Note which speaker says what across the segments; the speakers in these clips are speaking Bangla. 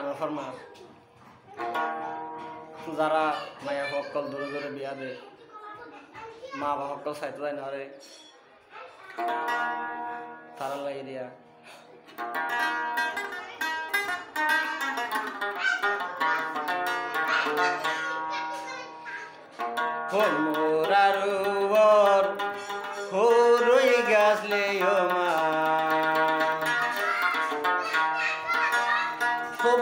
Speaker 1: ডাঙর ফরমাস যারা মায়া সকল দূরে দূরে বিয়া দে মা বাবা সকল চাইতে যায় না রে তারা লাগে দিয়া মোরারুবর হরুই গাছলে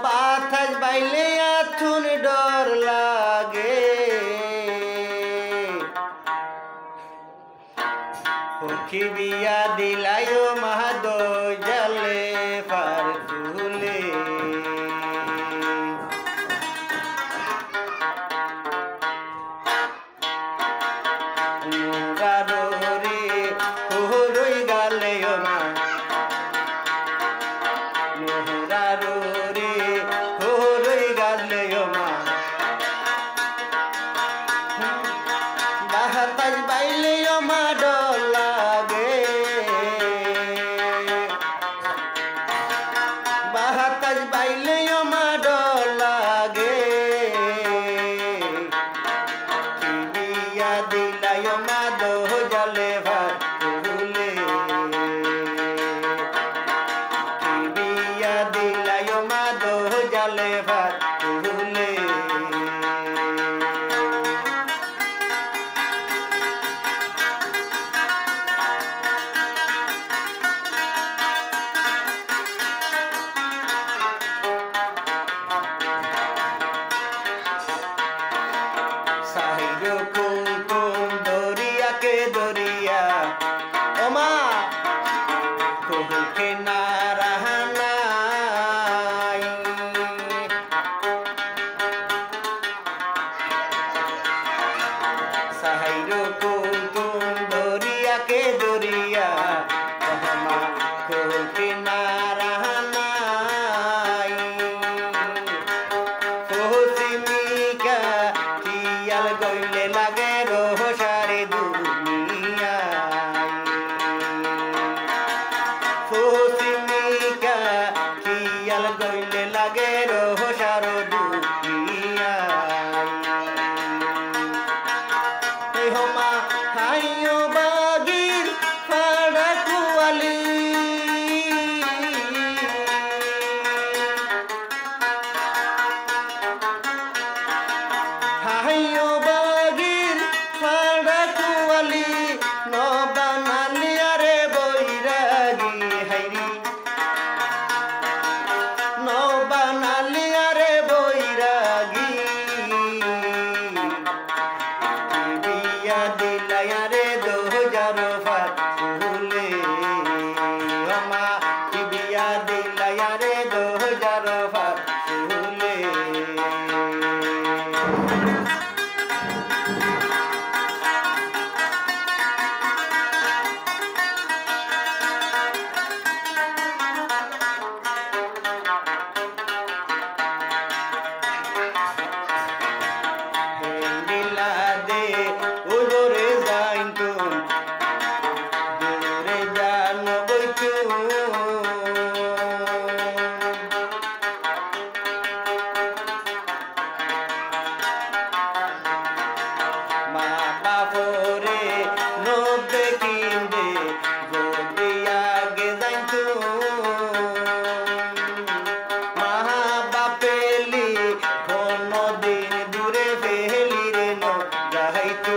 Speaker 1: বাতাস বাইলে আথুন ডর লাগে পক্ষী বিয়া দিলাই মাহাদ জালে পার তুলে মুরারে হরুই গালে মা মুরারে হরুই গালে মা বাতাস বাইলে মা ডর লাগে বাতাস বাইলে মা ডর লাগে বিয়া দিলাই মা দো জলে ভাত তুলে বিয়া দিলাই মা দো জলে ভাত তুলে साहिरो कुमकुम दरिया के दरिया ओमा कहू के ना रहना साहिरो कुमकुम दरिया के दरिया ओमा कहू के ना रहना गईले लागे रोह सारे दुनिया फुसिमिका खियाल गईले लागे रोह सारो दुनिया होमा हाइयो बागिर फाड़ा कुआली हाइयो बागिर फाड़ा कुआली न बानालिया रे बैरागी हाइरी न बानालिया रे बैरागी बिया दिलाया रे 2000 फात फूले हमा बिया दिलाया रे 2000 फात फूले उदरे जाइन तुम दूरे जान बैठू मा बापरे नो देखिंदे যদি আগে যাইন মা বাপেলি কোনদিন দূরে ফেলি রে ন যাইতু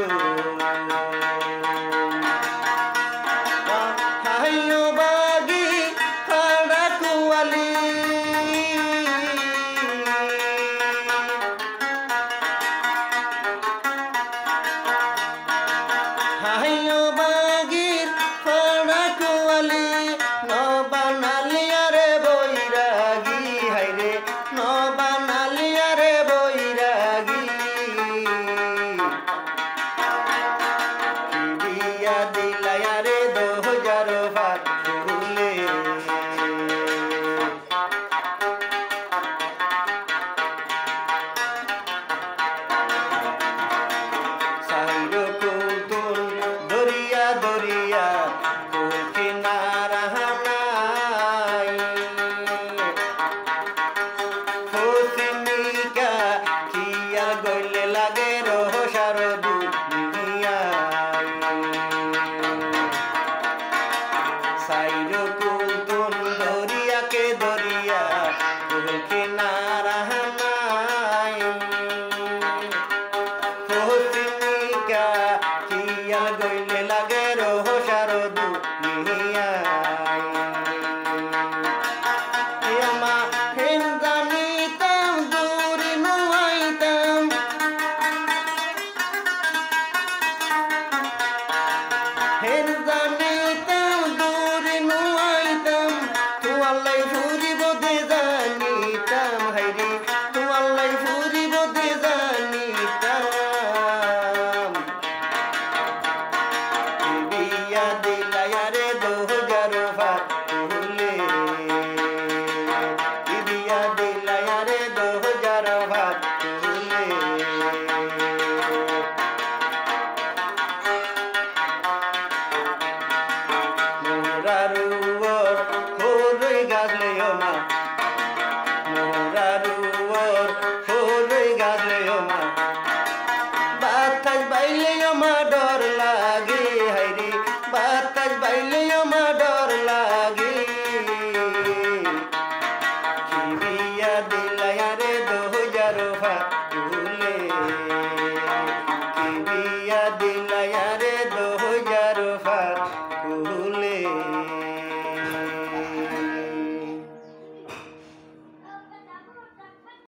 Speaker 2: হয়